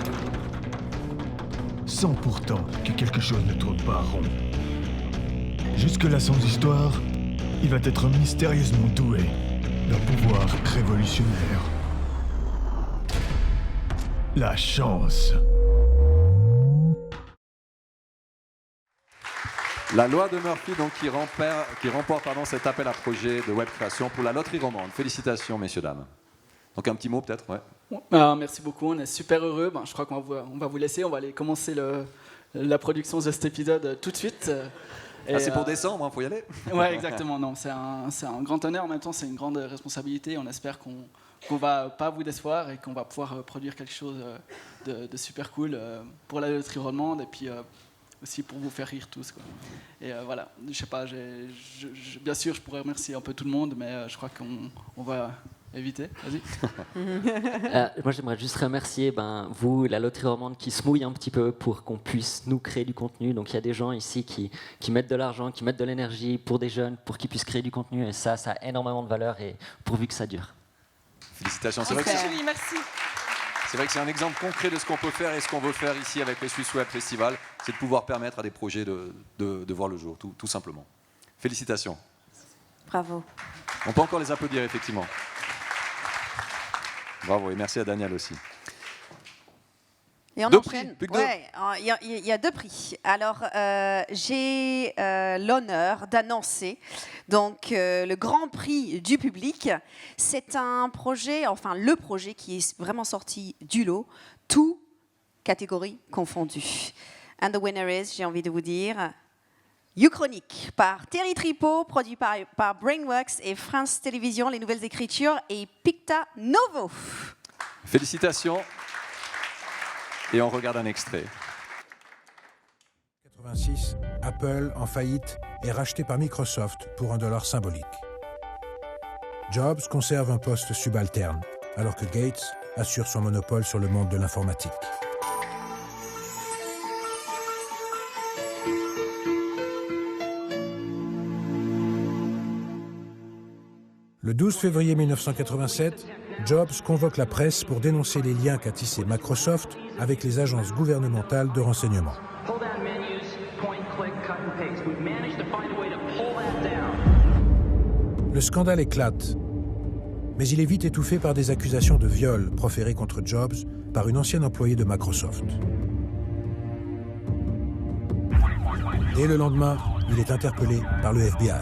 sent pourtant que quelque chose ne tourne pas rond. Jusque-là sans histoire, il va être mystérieusement doué d'un pouvoir révolutionnaire. La chance. La loi de Murphy, donc, qui remporte cet appel à projet de web création pour la loterie romande. Félicitations, messieurs, dames. Donc un petit mot peut-être, ouais. Merci beaucoup, on est super heureux. Je crois qu'on va vous laisser, on va aller commencer la production de cet épisode tout de suite. C'est pour décembre, il faut y aller. Ouais, exactement. Non, c'est un grand honneur, en même temps c'est une grande responsabilité. On espère qu'on va pas vous décevoir et qu'on va pouvoir produire quelque chose de super cool pour la loterie romande et puis aussi pour vous faire rire tous, quoi. Et voilà, je sais pas, bien sûr je pourrais remercier un peu tout le monde, mais je crois qu'on va éviter. Vas-y. Moi j'aimerais juste remercier vous, la loterie romande, qui se mouille un petit peu pour qu'on puisse nous créer du contenu. Donc il y a des gens ici qui mettent de l'argent, qui mettent de l'énergie pour des jeunes, pour qu'ils puissent créer du contenu, et ça a énormément de valeur, et pourvu que ça dure. Félicitations. Merci. C'est vrai que c'est un exemple concret de ce qu'on peut faire et ce qu'on veut faire ici avec le Swiss Web Festival, c'est de pouvoir permettre à des projets de voir le jour, tout simplement. Félicitations. Bravo. On peut encore les applaudir, effectivement. Bravo, et merci à Daniel aussi. Et on enchaîne. Il y a 2 prix. Alors, j'ai l'honneur d'annoncer donc le Grand Prix du public. C'est un projet, enfin le projet qui est vraiment sorti du lot, tout catégories confondues. And the winner is, j'ai envie de vous dire, Uchronique, par Thierry Tripot, produit par Brainworks et France Télévisions, les nouvelles écritures, et Picta Novo. Félicitations. Et on regarde un extrait. 1986, Apple, en faillite, est racheté par Microsoft pour $1 symbolique. Jobs conserve un poste subalterne, alors que Gates assure son monopole sur le monde de l'informatique. Le 12 février 1987, Jobs convoque la presse pour dénoncer les liens qu'a tissé Microsoft avec les agences gouvernementales de renseignement. Le scandale éclate, mais il est vite étouffé par des accusations de viol proférées contre Jobs par une ancienne employée de Microsoft. Dès le lendemain, il est interpellé par le FBI.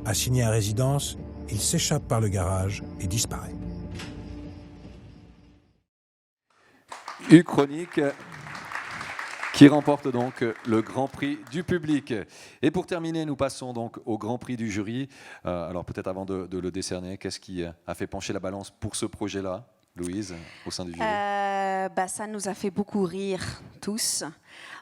Assigné à résidence, il s'échappe par le garage et disparaît. Uchronique qui remporte donc le Grand Prix du public. Et pour terminer, nous passons donc au Grand Prix du jury. Alors peut-être avant de le décerner, qu'est-ce qui a fait pencher la balance pour ce projet-là, Louise, au sein du jury? Ça nous a fait beaucoup rire, tous.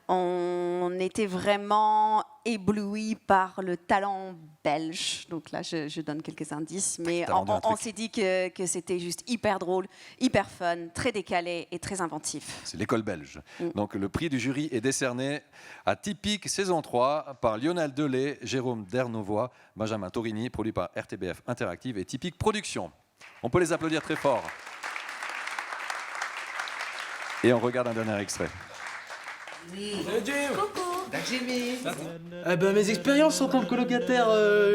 On était vraiment éblouis par le talent belge. Donc là, je donne quelques indices. Mais on s'est dit que c'était juste hyper drôle, hyper fun, très décalé et très inventif. C'est l'école belge. Donc le prix du jury est décerné à Typique saison 3 par Lionel Delay, Jérôme Dernovois, Benjamin Torini, produit par RTBF Interactive et Typique Productions. On peut les applaudir très fort. Et on regarde un dernier extrait. Coucou. Jimmy. Mes expériences en tant que colocataire,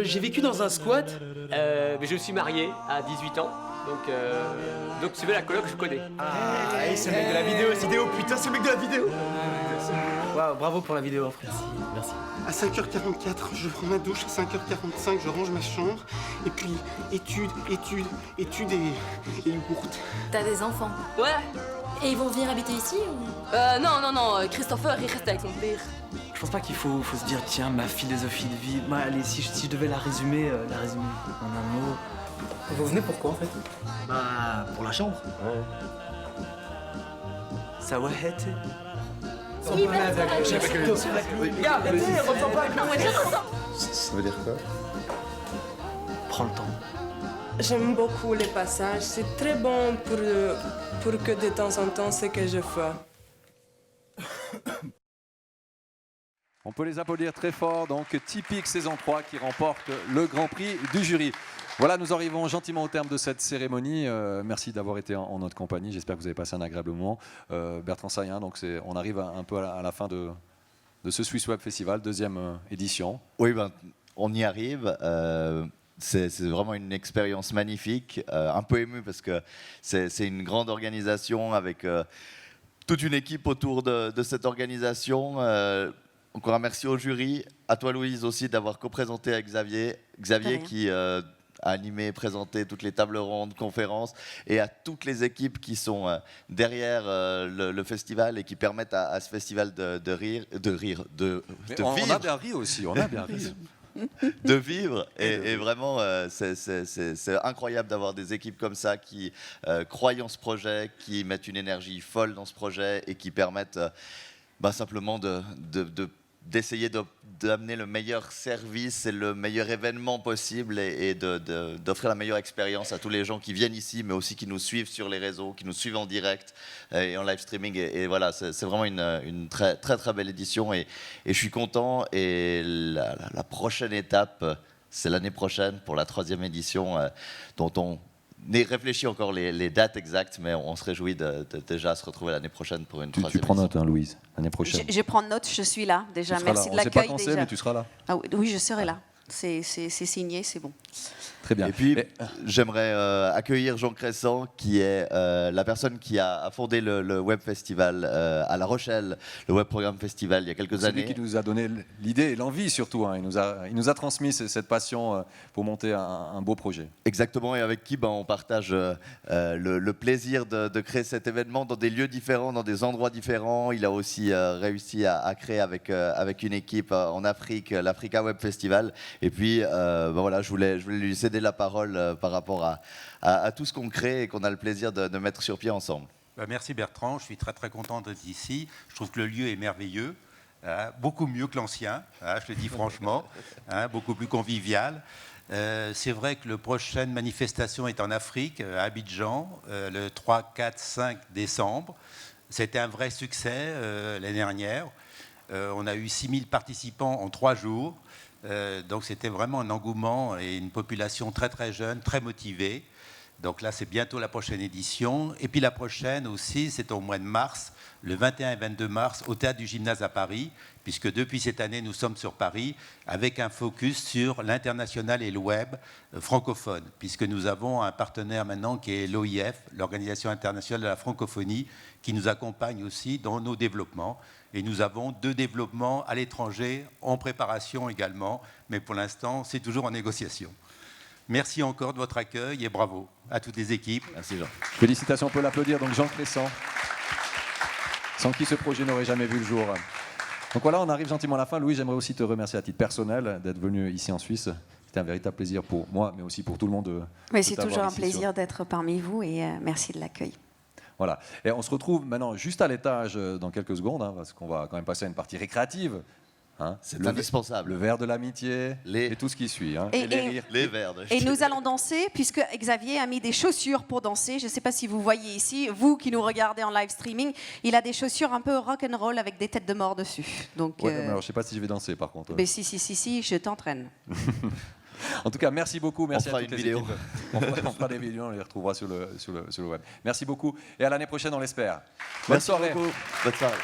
j'ai vécu dans un squat. Je suis marié à 18 ans Donc tu veux la coloc, je connais. Ah, et c'est le mec de la vidéo, putain, c'est le mec de la vidéo. Waouh, bravo pour la vidéo, frère. Merci. À 5h44, je prends ma douche. À 5h45, je range ma chambre. Et puis, études et yogourt. T'as des enfants? Ouais. Et ils vont venir habiter ici ou... Non, Christopher, il reste avec son père. Je pense pas qu'il faut se dire, tiens, ma philosophie de vie. Moi, allez, si je devais la résumer en un mot. Vous venez pourquoi en fait? Bah, pour la chambre. Ouais. Ça va être. Ça veut dire quoi? Prends le temps. J'aime beaucoup les passages. C'est très bon pour que de temps en temps, c'est que je fais. On peut les applaudir très fort. Donc, Typique saison 3 qui remporte le Grand Prix du jury. Voilà, nous arrivons gentiment au terme de cette cérémonie. Merci d'avoir été en notre compagnie. J'espère que vous avez passé un agréable moment. Bertrand Saillant, donc on arrive un peu à la fin de ce Swiss Web Festival, deuxième édition. Oui, on y arrive. C'est vraiment une expérience magnifique. Un peu ému parce que c'est une grande organisation avec toute une équipe autour de cette organisation. Encore un merci au jury, à toi Louise aussi d'avoir co-présenté avec Xavier qui a animé, présenté toutes les tables rondes, conférences, et à toutes les équipes qui sont derrière le festival et qui permettent à ce festival de vivre. On a bien ri aussi, on a bien ri. De vivre et vraiment c'est incroyable d'avoir des équipes comme ça qui croient en ce projet, qui mettent une énergie folle dans ce projet et qui permettent simplement d'essayer d'amener le meilleur service et le meilleur événement possible et d'offrir la meilleure expérience à tous les gens qui viennent ici, mais aussi qui nous suivent sur les réseaux, qui nous suivent en direct et en live streaming. Et voilà, c'est vraiment une très, très, très belle édition et je suis content. Et la prochaine étape, c'est l'année prochaine pour la 3e édition dont on réfléchit encore les dates exactes, mais on se réjouit de déjà se retrouver l'année prochaine pour une 3e Tu prends édition. note, hein, Louise, l'année prochaine. Je prends note, je suis là déjà. Merci là. de l'accueil déjà. On ne sait pas quand c'est, mais tu seras là. Ah oui, je serai là. C'est signé, c'est bon. Très bien. Et puis, j'aimerais accueillir Jean Cressan, qui est la personne qui a fondé le Web Festival à La Rochelle, le Web Programme Festival, il y a quelques années. C'est lui qui nous a donné l'idée et l'envie surtout. Hein. Il nous a transmis cette passion pour monter un beau projet. Exactement, et avec qui on partage le plaisir de créer cet événement dans des lieux différents, dans des endroits différents. Il a aussi réussi à créer avec une équipe en Afrique, l'Africa Web Festival. Et puis, voilà, je voulais lui céder la parole par rapport à tout ce qu'on crée et qu'on a le plaisir de mettre sur pied ensemble. Merci Bertrand, je suis très très content d'être ici. Je trouve que le lieu est merveilleux, beaucoup mieux que l'ancien, je le dis franchement, beaucoup plus convivial. C'est vrai que la prochaine manifestation est en Afrique, à Abidjan, le 3, 4, 5 décembre. C'était un vrai succès l'année dernière. On a eu 6000 participants en 3 jours. Donc c'était vraiment un engouement et une population très très jeune, très motivée. Donc là c'est bientôt la prochaine édition. Et puis la prochaine aussi, c'est au mois de mars, le 21 et 22 mars, au Théâtre du Gymnase à Paris, puisque depuis cette année nous sommes sur Paris, avec un focus sur l'international et le web francophone, puisque nous avons un partenaire maintenant qui est l'OIF, l'Organisation internationale de la francophonie, qui nous accompagne aussi dans nos développements. Et nous avons 2 développements à l'étranger, en préparation également, mais pour l'instant, c'est toujours en négociation. Merci encore de votre accueil et bravo à toutes les équipes. Merci Jean. Félicitations, on peut l'applaudir. Donc Jean Cressan, sans qui ce projet n'aurait jamais vu le jour. Donc voilà, on arrive gentiment à la fin. Louis, j'aimerais aussi te remercier à titre personnel d'être venu ici en Suisse. C'était un véritable plaisir pour moi, mais aussi pour tout le monde. Mais c'est toujours un plaisir d'être parmi vous et merci de l'accueil. Voilà. Et on se retrouve maintenant juste à l'étage dans quelques secondes, parce qu'on va quand même passer à une partie récréative. C'est indispensable. Le verre de l'amitié et tout ce qui suit. Et les rires. Les verres. Et nous allons danser, puisque Xavier a mis des chaussures pour danser. Je ne sais pas si vous voyez ici, vous qui nous regardez en live streaming, il a des chaussures un peu rock'n'roll avec des têtes de mort dessus. Donc, ouais, alors, je ne sais pas si je vais danser par contre. Mais si, je t'entraîne. En tout cas, merci beaucoup. Merci on fera à toutes une les vidéo. équipes. On fera des vidéos, on les retrouvera sur le web. Merci beaucoup. Et à l'année prochaine, on l'espère. Bonne soirée. Beaucoup. Bonne soirée.